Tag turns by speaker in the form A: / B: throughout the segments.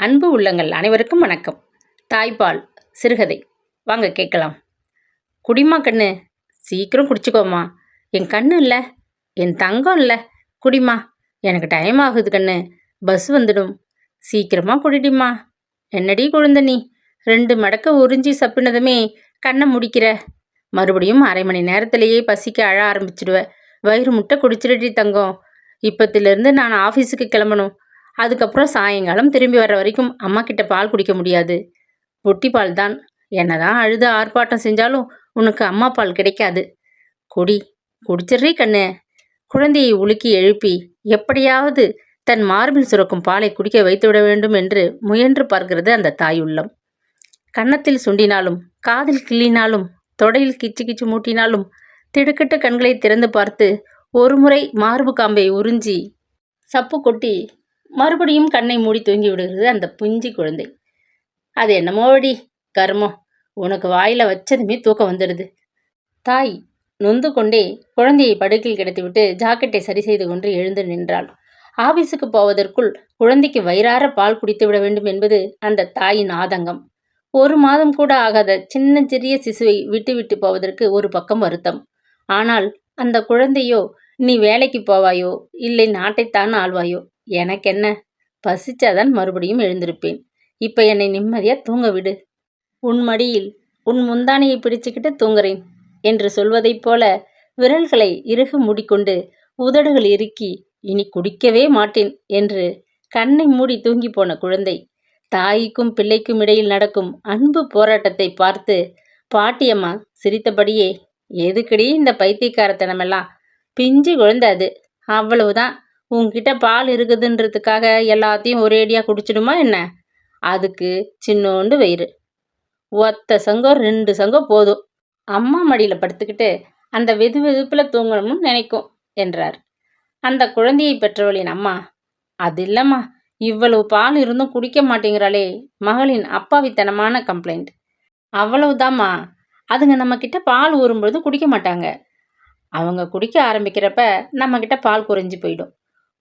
A: அன்பு உள்ளங்கள் அனைவருக்கும் வணக்கம். தாய்ப்பால் சிறுகதை வாங்க கேட்கலாம். குடிமா கண்ணு, சீக்கிரம் குடிச்சுக்கோமா. என் கண்ணு இல்லை, என் தங்கம் இல்லை, குடிமா. எனக்கு டைம் ஆகுது கண்ணு, பஸ் வந்துடும். சீக்கிரமாக குடிடிமா. என்னடி குழந்த நீ, 2 மடக்க உறிஞ்சி சப்பினதுமே கண்ணை முடிக்கிற. மறுபடியும் அரை மணி நேரத்திலேயே பசிக்க அழ ஆரம்பிச்சிடுவ. வயிறு முட்டை குடிச்சிடுடி தங்கம். இப்பத்திலிருந்து நான் ஆஃபீஸுக்கு கிளம்பணும். அதுக்கப்புறம் சாயங்காலம் திரும்பி வர்ற வரைக்கும் அம்மா கிட்ட பால் குடிக்க முடியாது. பொட்டி பால் தான். என்னதான் அழுது ஆர்ப்பாட்டம் செஞ்சாலும் உனக்கு அம்மா பால் கிடைக்காது. குடிச்சிட்றீ கண்ணு. குழந்தையை உலுக்கி எழுப்பி எப்படியாவது தன் மார்பில் சுரக்கும் பாலை குடிக்க வைத்துவிட வேண்டும் என்று முயன்று பார்க்கிறது அந்த தாய் உள்ளம். கன்னத்தில் சுண்டினாலும், காதில் கிள்ளினாலும், தொடையில் கிச்சு கிச்சு மூட்டினாலும், திடுக்கிட்ட கண்களை திறந்து பார்த்து ஒரு முறை மார்பு காம்பை உறிஞ்சி சப்பு கொட்டி மறுபடியும் கண்ணை மூடி தூங்கி விடுகிறது அந்த பிஞ்சி குழந்தை. அது என்னமோடி கர்மம், உனக்கு வாயில வச்சதுமே தூக்கம் வந்துடுது. தாய் நொந்து கொண்டே குழந்தையை படுக்கையில் கிடத்திவிட்டு ஜாக்கெட்டை சரி செய்து கொண்டு எழுந்து நின்றாள். ஆபீஸுக்கு போவதற்குள் குழந்தைக்கு வயிறார பால் குடித்து விட வேண்டும் என்பது அந்த தாயின் ஆதங்கம். 1 மாதம் கூட ஆகாத சிறிய சிசுவை விட்டு விட்டு போவதற்கு ஒரு பக்கம் வருத்தம். ஆனால் அந்த குழந்தையோ, நீ வேலைக்கு போவாயோ இல்லை நாட்டைத்தான் ஆள்வாயோ, எனக்கென்ன, பசிச்சாதான் மறுபடியும் எழுந்திருப்பேன். இப்ப என்னை நிம்மதியா தூங்க விடு. உன் மடியில் உன் முந்தானையை பிடிச்சுக்கிட்டு தூங்குறேன் என்று சொல்வதைப் போல விரல்களை இறுக மூடிக்கொண்டு உதடுகள் இறுக்கி இனி குடிக்கவே மாட்டேன் என்று கண்ணை மூடி தூங்கி போன குழந்தை தாய்க்கும் பிள்ளைக்கும் இடையில் நடக்கும் அன்பு போராட்டத்தை பார்த்து பாட்டியம்மா சிரித்தபடியே, எதுக்கடி இந்த பைத்தியக்காரத்தனமெல்லாம், பிஞ்சு குழந்தை அது, அவ்வளவுதான். உன்கிட்ட பால் இருக்குதுன்றதுக்காக எல்லாத்தையும் ஒரேடியாக குடிச்சிடுமா என்ன? அதுக்கு சின்னோண்டு வயிறு, ஒத்த சங்கம் 2 சங்கம் போதும். அம்மா மடியில் படுத்துக்கிட்டு அந்த வெது வெதுப்பில் தூங்கணும்னு நினைக்கும் என்றார். அந்த குழந்தையை பெற்றவளின் அம்மா, அது இல்லைம்மா, இவ்வளவு பால் இருந்தும் குடிக்க மாட்டேங்கிறாளே, மகளின் அப்பாவித்தனமான கம்ப்ளைண்ட். அவ்வளவுதாம்மா, அதுங்க நம்மக்கிட்ட பால் ஊறும்பொழுது குடிக்க மாட்டாங்க. அவங்க குடிக்க ஆரம்பிக்கிறப்ப நம்மக்கிட்ட பால் குறைஞ்சி போயிடும்.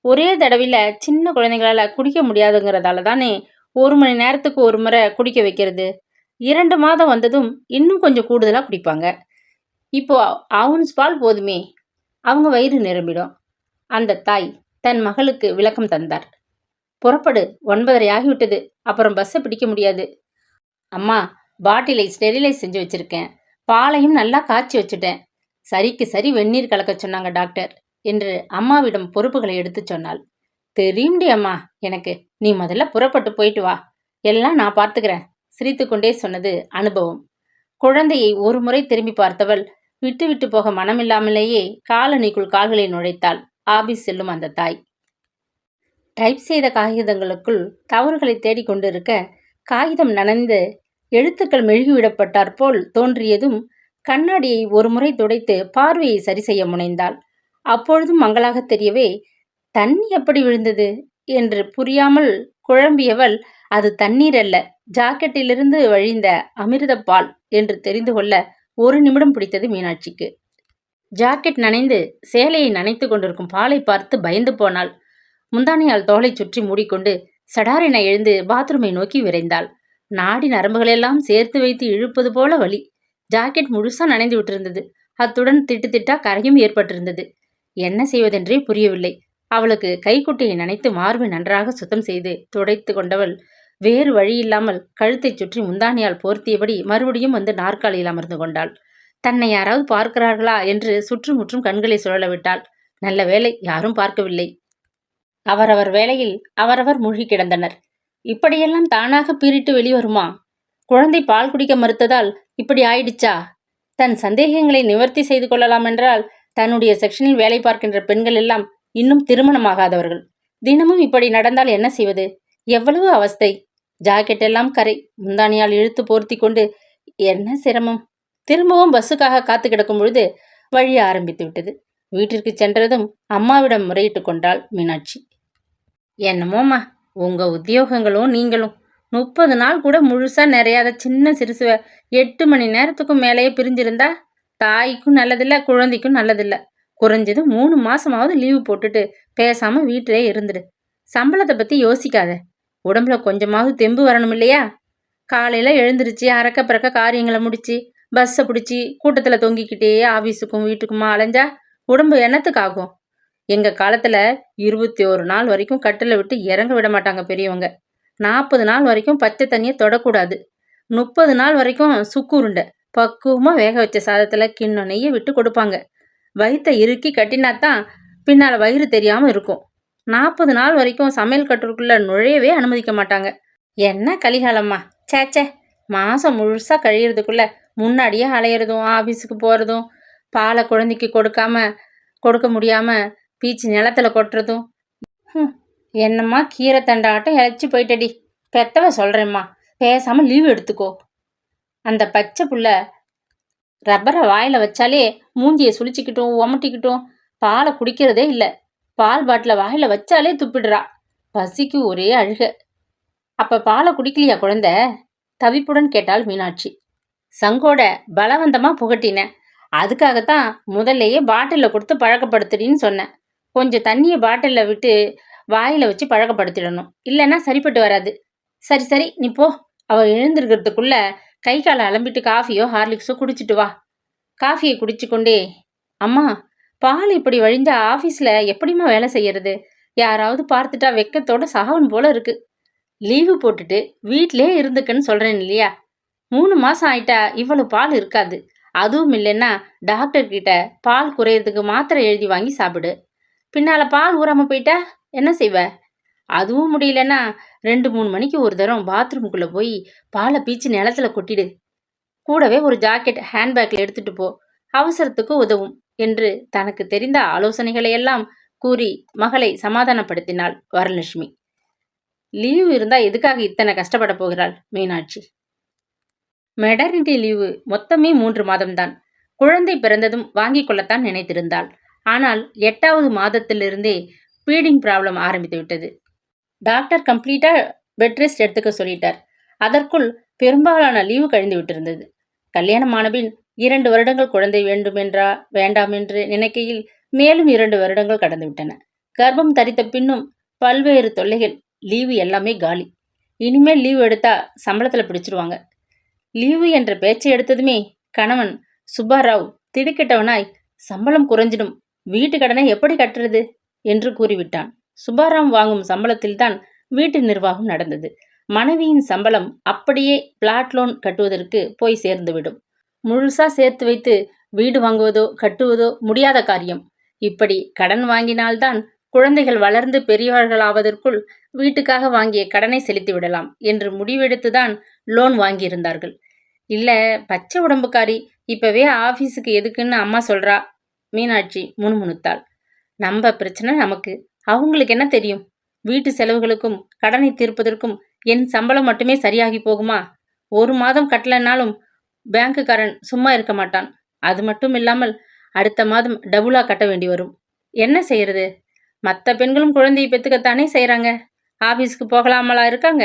A: ஒரே தடவையில் சின்ன குழந்தைங்களால் குடிக்க முடியாதுங்கிறதால தானே 1 மணி நேரத்துக்கு ஒரு முறை குடிக்க வைக்கிறது. 2 மாதம் வந்ததும் இன்னும் கொஞ்சம் கூடுதலாக குடிப்பாங்க. இப்போ அவுன்ஸ் பால் போதுமே, அவங்க வயிறு நிரம்பிடும். அந்த தாய் தன் மகளுக்கு விளக்கம் தந்தார். புறப்படு, 9:30 ஆகிவிட்டது, அப்புறம் பஸ்ஸை பிடிக்க முடியாது. அம்மா, பாட்டிலை ஸ்டெரிலைஸ் செஞ்சு வச்சுருக்கேன், பாலையும் நல்லா காய்ச்சி வச்சுட்டேன். சரிக்கு சரி வெந்நீர் கலக்க சொன்னாங்க டாக்டர் என்று அம்மாவிடம் பொறுப்புகளை எடுத்து சொன்னாள். தெரியும்டி அம்மா எனக்கு, நீ முதல்ல புறப்பட்டு போயிட்டு வா, எல்லாம் நான் பார்த்துக்கிறேன், சிரித்து கொண்டே சொன்னது அனுபவம். குழந்தையை ஒரு முறை திரும்பி பார்த்தவள் விட்டு விட்டு போக மனமில்லாமலேயே காலணிக்குள் கால்களை நுழைத்தாள். ஆபீஸ் செல்லும் அந்த தாய் டைப் செய்த காகிதங்களுக்குள் தவறுகளை தேடிக்கொண்டிருக்க, காகிதம் நனைந்து எழுத்துக்கள் மெழுகிவிடப்பட்டாற்போல் தோன்றியதும் கண்ணாடியை ஒரு முறை துடைத்து பார்வையை சரி செய்ய முனைந்தாள். அப்பொழுதும் மங்களாக தெரியவே, தண்ணி எப்படி விழுந்தது என்று புரியாமல் குழம்பியவள், அது தண்ணீர் அல்ல, ஜாக்கெட்டிலிருந்து வழிந்த அமிர்த பால் என்று தெரிந்து கொள்ள 1 நிமிடம் பிடித்தது மீனாட்சிக்கு. ஜாக்கெட் நனைந்து சேலையை நனைத்து கொண்டிருக்கும் பாலை பார்த்து பயந்து போனாள். முந்தானையால் தோலை சுற்றி மூடிக்கொண்டு சடாரென எழுந்து பாத்ரூமை நோக்கி விரைந்தாள். நாடி நரம்புகளெல்லாம் சேர்த்து வைத்து இழுப்பது போல வலி. ஜாக்கெட் முழுசா நனைந்து விட்டிருந்தது. அத்துடன் திட்டு திட்டா கரையும் ஏற்பட்டிருந்தது. என்ன செய்வதென்றே புரியவில்லை. அவளுக்கு கைக்குட்டையை நனைத்து மார்பை நன்றாக சுத்தம் செய்து துடைத்து கொண்டவள் வேறு வழியில்லாமல் கழுத்தை சுற்றி முந்தானியால் போர்த்தியபடி மறுபடியும் வந்து நாற்காலியில் அமர்ந்து கொண்டாள். தன்னை யாராவது பார்க்கிறார்களா என்று சுற்றுமுற்றும் கண்களை சுழல விட்டாள். நல்ல வேளை, யாரும் பார்க்கவில்லை. அவரவர் வேளையில் அவரவர் மூழ்கி கிடந்தனர். இப்படியெல்லாம் தானாக பீறிட்டு வெளிவருமா? குழந்தை பால் குடிக்க மறுத்ததால் இப்படி ஆயிடுச்சா? தன் சந்தேகங்களை நிவர்த்தி செய்து கொள்ளலாம் என்றால் தன்னுடைய செக்ஷனில் வேலை பார்க்கின்ற பெண்கள் எல்லாம் இன்னும் திருமணமாகாதவர்கள். தினமும் இப்படி நடந்தால் என்ன செய்வது? எவ்வளவு அவஸ்தை! ஜாக்கெட் எல்லாம் கரை, முந்தானியால் இழுத்து போர்த்தி கொண்டு என்ன சிரமம்! திரும்பவும் பஸ்ஸுக்காக காத்து கிடக்கும் பொழுது வழிய ஆரம்பித்து விட்டது. வீட்டிற்கு சென்றதும் அம்மாவிடம் முறையிட்டு கொண்டாள் மீனாட்சி. என்னமோம்மா, உங்க உத்தியோகங்களும் நீங்களும் 30 நாள் கூட முழுசா நிறையாத சின்ன சிறுசுவ 8 மணி நேரத்துக்கும் மேலேயே பிரிஞ்சிருந்தா தாய்க்கும் நல்லதில்லை, குழந்தைக்கும் நல்லதில்லை. குறைஞ்சது 3 மாசமாவது லீவு போட்டுட்டு பேசாம வீட்டிலே இருந்துடு. சம்பளத்தை பத்தி யோசிக்காத. உடம்புல கொஞ்சமாவது தெம்பு வரணும் இல்லையா? காலையில் எழுந்திருச்சு அறக்க பறக்க காரியங்களை முடிச்சு பஸ்ஸை பிடிச்சி கூட்டத்தில் தொங்கிக்கிட்டே ஆஃபீஸுக்கும் வீட்டுக்குமா அலைஞ்சா உடம்பு என்னத்துக்கு ஆகும்? எங்கள் காலத்தில் 21 நாள் வரைக்கும் கட்டில் விட்டு இறங்க விட மாட்டாங்க பெரியவங்க. 40 நாள் வரைக்கும் பச்சை தண்ணியை தொடக்கூடாது. 30 நாள் வரைக்கும் சுக்கு உருண்டை பக்குவமாக வேக வச்ச சாதத்தில் கிண்ணம் நெய்யை விட்டு கொடுப்பாங்க. வயிற்றை இறுக்கி கட்டினாத்தான் பின்னால் வயிறு தெரியாமல் இருக்கும். 40 நாள் வரைக்கும் சமையல் கட்டுக்குள்ளே நுழையவே அனுமதிக்க மாட்டாங்க. என்ன கலிகாலம்மா! சேச்சே, மாதம் முழுசாக கழியறதுக்குள்ளே முன்னாடியே அலையிறதும் ஆஃபீஸுக்கு போகிறதும் பாலை குழந்தைக்கு கொடுக்க முடியாமல் பீச்சு நிலத்தில் கொட்டுறதும். என்னம்மா கீரை தண்டாட்டம் இழைச்சி போயிட்டடி. பெத்தவ சொல்கிறேம்மா, பேசாமல் லீவு எடுத்துக்கோ. அந்த பச்சை புள்ள ரப்பரை வாயில் வச்சாலே மூஞ்சியை சுழிச்சிக்கிட்டும் உமட்டிக்கிட்டும் பாலை குடிக்கிறதே இல்லை. பால் பாட்டில் வாயில் வச்சாலே துப்பிடுறா. பசிக்கு ஒரே அழுக. அப்போ பாலை குடிக்கலையா குழந்தை? தவிப்புடன் கேட்டாள் மீனாட்சி. சங்கோட பலவந்தமாக புகட்டினேன். அதுக்காகத்தான் முதல்லையே பாட்டிலில் கொடுத்து பழக்கப்படுத்துடின்னு சொன்னேன். கொஞ்சம் தண்ணியை பாட்டிலில் விட்டு வாயில் வச்சு பழக்கப்படுத்திடணும், இல்லைன்னா சரிப்பட்டு வராது. சரி சரி, நீ போ. அவள் எழுந்திருக்கிறதுக்குள்ள கை காலை அலம்பிட்டு காஃபியோ ஹார்லிக்ஸோ குடிச்சிட்டு வா. காஃபியை குடிச்சு கொண்டே, அம்மா, பால் இப்படி வழிஞ்சா ஆஃபீஸில் எப்படிம்மா வேலை செய்யறது? யாராவது பார்த்துட்டா வெக்கத்தோட சாகணும் போல இருக்கு. லீவு போட்டுட்டு வீட்டிலே இருந்துக்குன்னு சொல்கிறேன் இல்லையா? 3 மாதம் ஆயிட்டா இவ்வளவு பால் இருக்காது. அதுவும் இல்லைன்னா டாக்டர்கிட்ட பால் குறையிறதுக்கு மாத்திரை எழுதி வாங்கி சாப்பிடு. பின்னால் பால் ஊறாமல் போயிட்டா என்ன செய்வ? அதுவும் முடியலன்னா 2-3 மணிக்கு ஒரு தரம் பாத்ரூமுக்குள்ளே போய் பாலை பீச்சு நிலத்துல கொட்டிடு. கூடவே ஒரு ஜாக்கெட் ஹேண்ட்பேக்கில் எடுத்துட்டு போ, அவசரத்துக்கு உதவும் என்று தனக்கு தெரிந்த ஆலோசனைகளையெல்லாம் கூறி மகளை சமாதானப்படுத்தினாள் வரலட்சுமி. லீவு இருந்தால் எதுக்காக இத்தனை கஷ்டப்பட போகிறாள் மீனாட்சி? மெடர்னிட்டி லீவு மொத்தமே 3 மாதம்தான். குழந்தை பிறந்ததும் வாங்கி கொள்ளத்தான் நினைத்திருந்தாள். ஆனால் 8வது மாதத்திலிருந்தே ஃபீடிங் ப்ராப்ளம் ஆரம்பித்து விட்டது. டாக்டர் கம்ப்ளீட்டாக பெட் ரெஸ்ட் எடுத்துக்க சொல்லிட்டார். அதற்குள் பெரும்பாலான லீவு கழிந்து விட்டிருந்தது. கல்யாணமான பின் 2 வருடங்கள் குழந்தை வேண்டுமென்றா வேண்டாம் என்று நினைக்கையில் மேலும் 2 வருடங்கள் கடந்து விட்டன. கர்ப்பம் தரித்த பின்னும் பல்வேறு தொல்லைகள். லீவு எல்லாமே காலி. இனிமேல் லீவு எடுத்தா சம்பளத்தில் பிடிச்சிருவாங்க. லீவு என்ற பேச்சை எடுத்ததுமே கணவன் சுப்பாராவ் திடுக்கிட்டவனாய், சம்பளம் குறைஞ்சிடும், வீட்டு கடனை எப்படி கட்டுறது என்று கூறிவிட்டான். சுப்பாராவ் வாங்கும் சம்பளத்தில்தான் வீட்டு நிர்வாகம் நடந்தது. மனைவியின் சம்பளம் அப்படியே பிளாட் லோன் கட்டுவதற்கு போய் சேர்ந்துவிடும். முழுசா சேர்த்து வைத்து வீடு வாங்குவதோ கட்டுவதோ முடியாத காரியம். இப்படி கடன் வாங்கினால்தான் குழந்தைகள் வளர்ந்து பெரியவர்களாவதற்குள் வீட்டுக்காக வாங்கிய கடனை செலுத்தி விடலாம் என்று முடிவெடுத்துதான் லோன் வாங்கியிருந்தார்கள். இல்லை, பச்சை உடம்புக்காரி, இப்பவே ஆஃபீஸுக்கு எதுக்குன்னு அம்மா சொல்றா. மீனாட்சி முணுமுணுத்தாள். நம்ம பிரச்சனை நமக்கு, அவங்களுக்கு என்ன தெரியும்? வீட்டு செலவுகளுக்கும் கடனை தீர்ப்பதற்கும் என் சம்பளம் மட்டுமே சரியாகி போகுமா? 1 மாதம் கட்டலனாலும் பேங்குக்காரன் சும்மா இருக்க மாட்டான். அது மட்டும் இல்லாமல் அடுத்த மாதம் டபுளா கட்ட வேண்டி வரும். என்ன செய்யறது? மற்ற பெண்களும் குழந்தையை பெற்றுக்கத்தானே செய்கிறாங்க. ஆஃபீஸுக்கு போகலாமலா இருக்காங்க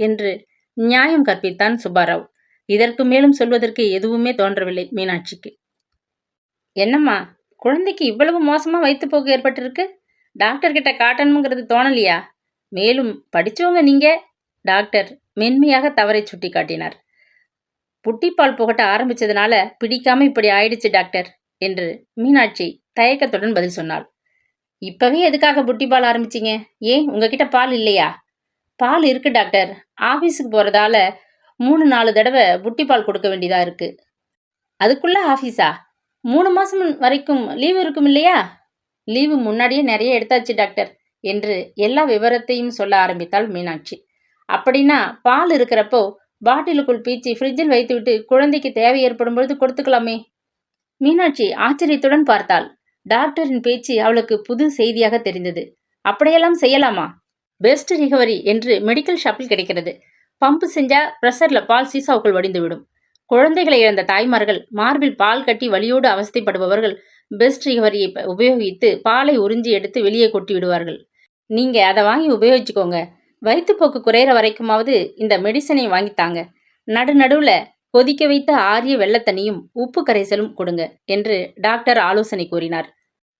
A: என்று நியாயம் கற்பித்தான் சுப்பாராவ். இதற்கு மேலும் சொல்வதற்கு எதுவுமே தோன்றவில்லை மீனாட்சிக்கு. என்னம்மா, குழந்தைக்கு இவ்வளவு மோசமாக வயிற்று போக்கு ஏற்பட்டிருக்கு? டாக்டர்கிட்ட காட்டணுங்கிறது தோணலையா? மேலும் படித்தவங்க நீங்க. டாக்டர் மென்மையாக தவறை சுட்டி காட்டினார். புட்டிப்பால் புகட்ட ஆரம்பிச்சதுனால பிடிக்காம இப்படி ஆயிடுச்சு டாக்டர் என்று மீனாட்சி தயக்கத்துடன் பதில் சொன்னாள். இப்பவே எதுக்காக புட்டிப்பால் ஆரம்பிச்சிங்க? ஏன் உங்ககிட்ட பால் இல்லையா? பால் இருக்கு டாக்டர். ஆஃபீஸுக்கு போகிறதால 3-4 தடவை புட்டிப்பால் கொடுக்க வேண்டியதாக இருக்கு. அதுக்குள்ள ஆஃபீஸா? 3 மாதம் வரைக்கும் லீவு இருக்கும் இல்லையா? லீவு முன்னாடியே நிறைய எடுத்தாச்சு டாக்டர் என்று எல்லா விவரத்தையும் சொல்ல ஆரம்பித்தாள் மீனாட்சி. அப்படின்னா பால் இருக்கிறப்போ பாட்டிலுக்குள் பீச்சி ஃப்ரிட்ஜில் வைத்துவிட்டு குழந்தைக்கு தேவை ஏற்படும் பொழுது கொடுத்துக்கலாமே. மீனாட்சி ஆச்சரியத்துடன் பார்த்தாள். டாக்டரின் பேச்சு அவளுக்கு புது செய்தியாக தெரிந்தது. அப்படியெல்லாம் செய்யலாமா? பெஸ்ட் ரிகவரி என்று மெடிக்கல் ஷாப்பில் கிடைக்கிறது. பம்பு செஞ்சா ப்ரெஷரில் பால் சீசாவுக்குள் வடிந்துவிடும். குழந்தைகளை இழந்த தாய்மார்கள், மார்பில் பால் கட்டி வலியோடு அவஸ்தைப்படுபவர்கள் பெஸ்ட் ரிகவரியை உபயோகித்து பாலை உறிஞ்சி எடுத்து வெளியே கொட்டி விடுவார்கள். நீங்கள் அதை வாங்கி உபயோகிச்சுக்கோங்க. வயிற்றுப்போக்கு குறையிற வரைக்குமாவது இந்த மெடிசனை வாங்கித்தாங்க. நடுநடுவில் கொதிக்க வைத்த ஆரிய வெள்ளத்தண்ணியும் உப்பு கரைசலும் கொடுங்க என்று டாக்டர் ஆலோசனை கூறினார்.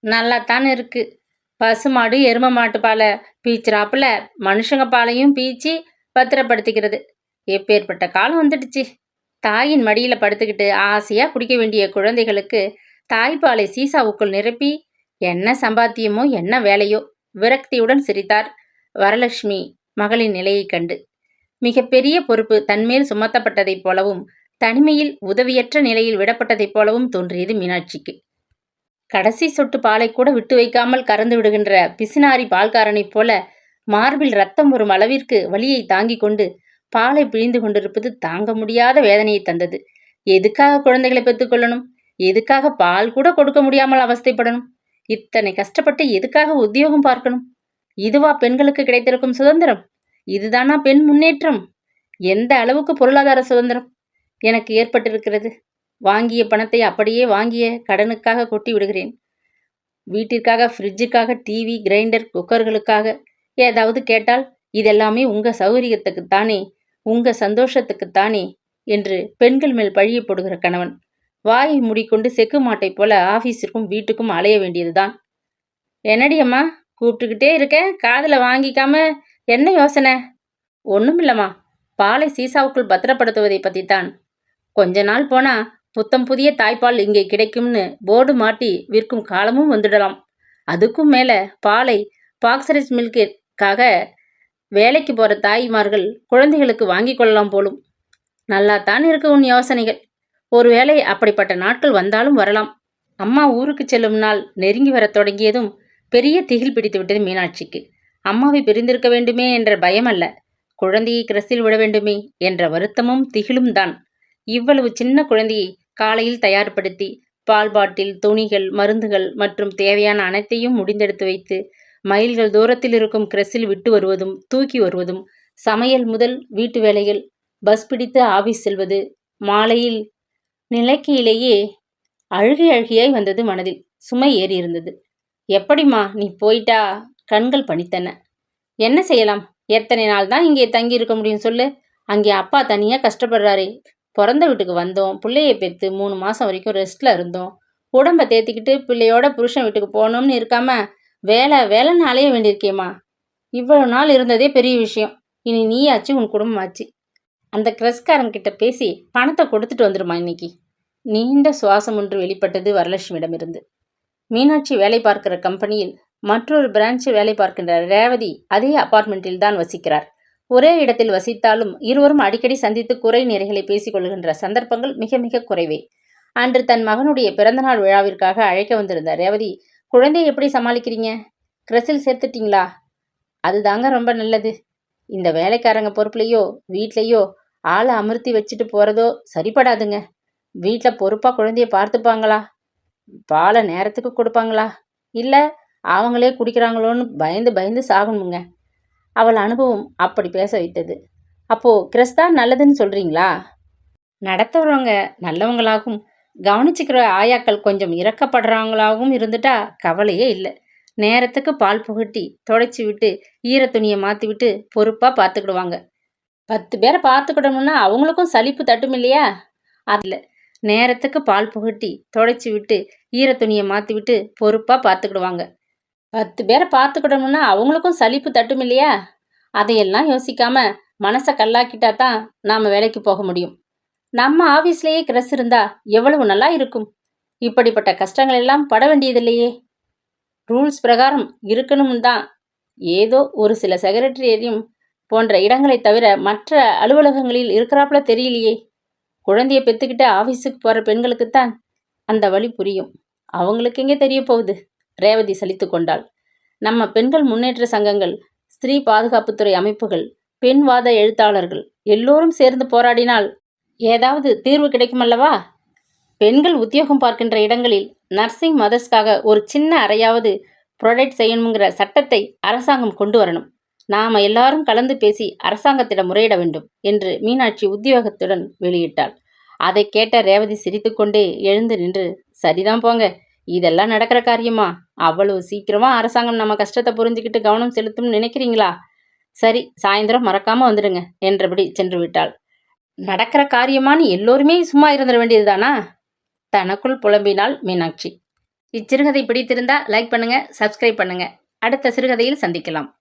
A: நல்லாத்தான் இருக்கு. பசுமாடு எரும மாட்டு பாலை பீச்சுறாப்புல மனுஷங்க பாலையும் பீச்சி பத்திரப்படுத்திக்கிறது. எப்பேற்பட்ட காலம் வந்துடுச்சு. தாயின் மடியில படுத்துக்கிட்டு ஆசையா குடிக்க வேண்டிய குழந்தைகளுக்கு தாய்ப்பாலை சீசாவுக்குள் நிரப்பி என்ன சம்பாத்தியமோ என்ன வேலையோ விரக்தியுடன் சிரித்தார் வரலட்சுமி மகளின் நிலையைக் கண்டு. மிக பெரிய பொறுப்பு தன்மேல் சுமத்தப்பட்டதைப் போலவும் தனிமையில் உதவியற்ற நிலையில் விடப்பட்டதைப் போலவும் தோன்றியது மீனாட்சிக்கு. கடைசி சொட்டு பாலை கூட விட்டு வைக்காமல் கறந்து விடுகின்ற பிசினாரி பால்காரனைப் போல மார்பில் ரத்தம் வரும் அளவிற்கு வலியை தாங்கிக் கொண்டு பாலை பிழிந்து கொண்டிருப்பது தாங்க முடியாத வேதனையை தந்தது. எதுக்காக குழந்தைகளை பெற்றுக்கொள்ளணும்? எதுக்காக பால் கூட கொடுக்க முடியாமல் அவஸ்தைப்படணும்? இத்தனை கஷ்டப்பட்டு எதுக்காக உத்தியோகம் பார்க்கணும்? இதுவா பெண்களுக்கு கிடைத்திருக்கும் சுதந்திரம்? இதுதானா பெண் முன்னேற்றம்? எந்த அளவுக்கு பொருளாதார சுதந்திரம் எனக்கு ஏற்பட்டிருக்கிறது? வாங்கிய பணத்தை அப்படியே வாங்கிய கடனுக்காக கொட்டி விடுகிறேன். வீட்டிற்காக, ஃப்ரிட்ஜுக்காக, டிவி, கிரைண்டர், குக்கர்களுக்காக ஏதாவது கேட்டால் இதெல்லாமே உங்க சௌகரியத்துக்குத்தானே, உங்க சந்தோஷத்துக்குத்தானே என்று பெண்கள் மேல் பழிய போடுகிற கணவன் வாயை மூடிக்கொண்டு செக்கு மாட்டை போல ஆபீஸிற்கும் வீட்டுக்கும் அலைய வேண்டியதுதான். என்னடி அம்மா கூப்பிட்டுக்கிட்டே இருக்கேன், காதில் வாங்கிக்காம என்ன யோசனை? ஒன்றுமில்லம்மா, பாலை சீசாவுக்குள் பத்திரப்படுத்துவதை பற்றித்தான். கொஞ்ச நாள் போனா புத்தம் புதிய தாய்ப்பால் இங்கே கிடைக்கும்னு போர்டு மாட்டி விற்கும் காலமும் வந்துடலாம். அதுக்கும் மேலே பாலை பாக்ஸரைஸ் மில்கிற்காக வேலைக்கு போகிற தாய்மார்கள் குழந்தைகளுக்கு வாங்கி கொள்ளலாம் போலும். நல்லாத்தான் இருக்கு உன் யோசனைகள். ஒருவேளை அப்படிப்பட்ட நாட்கள் வந்தாலும் வரலாம். அம்மா ஊருக்கு செல்லும் நாள் நெருங்கி வரத் தொடங்கியதும் பெரிய திகில் பிடித்து விட்டது மீனாட்சிக்கு. அம்மாவை பிரிந்திருக்க வேண்டுமே என்ற பயம் அல்ல, குழந்தையை கிரஸில் விட வேண்டுமே என்ற வருத்தமும் திகிலும் தான். இவ்வளவு சின்ன குழந்தையை காலையில் தயார்படுத்தி பால் பாட்டில், துணிகள், மருந்துகள் மற்றும் தேவையான அனைத்தையும் முடிந்தெடுத்து வைத்து மைல்கள் தூரத்தில் இருக்கும் கிரஸில் விட்டு வருவதும் தூக்கி வருவதும், சமையல் முதல் வீட்டு வேலைகள், பஸ் பிடித்து ஆபீஸ் செல்வது, மாலையில் நிலைக்கையிலேயே அழுகையாய் வந்தது. மனதில் சுமை ஏறி இருந்தது. எப்படிம்மா நீ போயிட்டா? கண்கள் பணித்தன. என்ன செய்யலாம்? எத்தனை நாள் தான் இங்கே தங்கி இருக்க முடியும் சொல்லு? அங்கே அப்பா தனியாக கஷ்டப்படுறாரே. பிறந்த வீட்டுக்கு வந்தோம், பிள்ளையை பெற்று 3 மாதம் வரைக்கும் ரெஸ்ட்டில் இருந்தோம். உடம்பை தேத்திக்கிட்டு பிள்ளையோட புருஷன் வீட்டுக்கு போகணும்னு இருக்காம வேலைன்னு அலைய வேண்டியிருக்கேம்மா. இவ்வளவு நாள் இருந்ததே பெரிய விஷயம். இனி நீயாச்சு, உன் குடும்பமாச்சு. அந்த கிரஸ்காரங்கிட்ட பேசி பணத்தை கொடுத்துட்டு வந்துடுமா இன்னைக்கு. நீண்ட சுவாசம் ஒன்று வெளிப்பட்டது வரலட்சுமியிடமிருந்து. மீனாட்சி வேலை பார்க்கிற கம்பெனியில் மற்றொரு பிரான்ச்சில் வேலை பார்க்கின்ற ரேவதி அதே அபார்ட்மெண்ட்டில் தான் வசிக்கிறார். ஒரே இடத்தில் வசித்தாலும் இருவரும் அடிக்கடி சந்தித்து குறை நிறைகளை பேசிக்கொள்கின்ற சந்தர்ப்பங்கள் மிக மிக குறைவே. அன்று தன் மகனுடைய பிறந்தநாள் விழாவிற்காக அழைக்க வந்திருந்த ரேவதி, குழந்தையை எப்படி சமாளிக்கிறீங்க? கிரஸில் சேர்த்துட்டீங்களா? அதுதாங்க ரொம்ப நல்லது. இந்த வேலைக்காரங்க பொறுப்புலையோ வீட்லேயோ ஆளை அமர்த்தி வச்சுட்டு போகிறதோ சரிப்படாதுங்க. வீட்டில் பொறுப்பாக குழந்தைய பார்த்துப்பாங்களா? பாலை நேரத்துக்கு கொடுப்பாங்களா? இல்லை அவங்களே குடிக்கிறாங்களோன்னு பயந்து பயந்து சாகணுங்க. அவள் அனுபவம் அப்படி பேச வைத்தது. அப்போது கிரஸ் தான் நல்லதுன்னு சொல்கிறீங்களா? நடத்துகிறவங்க நல்லவங்களாகவும் கவனிச்சுக்கிற ஆயாக்கள் கொஞ்சம் இறக்கப்படுறவங்களாகவும் இருந்துட்டா கவலையே இல்லை. நேரத்துக்கு பால் புகட்டி தொடச்சி விட்டு ஈரத்துணியை மாற்றி விட்டு பொறுப்பாக பார்த்துக்கிடுவாங்க. 10 பேரை பார்த்துக்கிடணும்னா அவங்களுக்கும் சலிப்பு தட்டும் இல்லையா? அதில் நேரத்துக்கு பால் புகட்டி தொடச்சி விட்டு ஈரத்துணியை மாற்றி விட்டு பொறுப்பாக பார்த்துக்கிடுவாங்க. 10 பேரை பார்த்துக்கிடணும்னா அவங்களுக்கும் சலிப்பு தட்டும் இல்லையா? அதையெல்லாம் யோசிக்காம மனசை கல்லாக்கிட்டா தான் நாம் வேலைக்கு போக முடியும். நம்ம ஆஃபீஸ்லேயே கிரஸ் இருந்தா எவ்வளவு நல்லா இருக்கும். இப்படிப்பட்ட கஷ்டங்கள் எல்லாம் பட வேண்டியதில்லையே. ரூல்ஸ் பிரகாரம் இருக்கணும் தான். ஏதோ ஒரு சில செக்ரட்டரியையும் போன்ற இடங்களை தவிர மற்ற அலுவலகங்களில் இருக்கிறாப்புல தெரியலையே. குழந்தைய பெற்றுக்கிட்டு ஆஃபீஸுக்கு போகிற பெண்களுக்குத்தான் அந்த வழி புரியும். அவங்களுக்கு எங்கே தெரிய போகுது? ரேவதி சலித்து கொண்டாள். நம்ம பெண்கள் முன்னேற்ற சங்கங்கள், ஸ்திரீ பாதுகாப்புத்துறை அமைப்புகள், பெண்வாத எழுத்தாளர்கள் எல்லோரும் சேர்ந்து போராடினால் ஏதாவது தீர்வு கிடைக்குமல்லவா? பெண்கள் உத்தியோகம் பார்க்கின்ற இடங்களில் நர்சிங் மதர்ஸ்க்காக ஒரு சின்ன அறையாவது ப்ரொடெக்ட் செய்யணுங்கிற சட்டத்தை அரசாங்கம் கொண்டு வரணும். நாம் எல்லாரும் கலந்து பேசி அரசாங்கத்திடம் முறையிட வேண்டும் என்று மீனாட்சி உத்தியோகத்துடன் வெளியிட்டாள். அதை கேட்ட ரேவதி சிரித்துக்கொண்டே எழுந்து நின்று, சரிதான் போங்க, இதெல்லாம் நடக்கிற காரியமா? அவ்வளவு சீக்கிரமா அரசாங்கம் நம்ம கஷ்டத்தை புரிஞ்சுக்கிட்டு கவனம் செலுத்தும்னு நினைக்கிறீங்களா? சரி, சாயந்தரம் மறக்காம வந்துடுங்க என்றபடி சென்று விட்டாள். நடக்கிற காரியமானு எல்லோருமே சும்மா இருந்துட வேண்டியதுதானா? தனக்குள் புலம்பினாள் மீனாட்சி. இச்சிறுகதை பிடித்திருந்தா லைக் பண்ணுங்க, சப்ஸ்கிரைப் பண்ணுங்க. அடுத்த சிறுகதையில் சந்திக்கலாம்.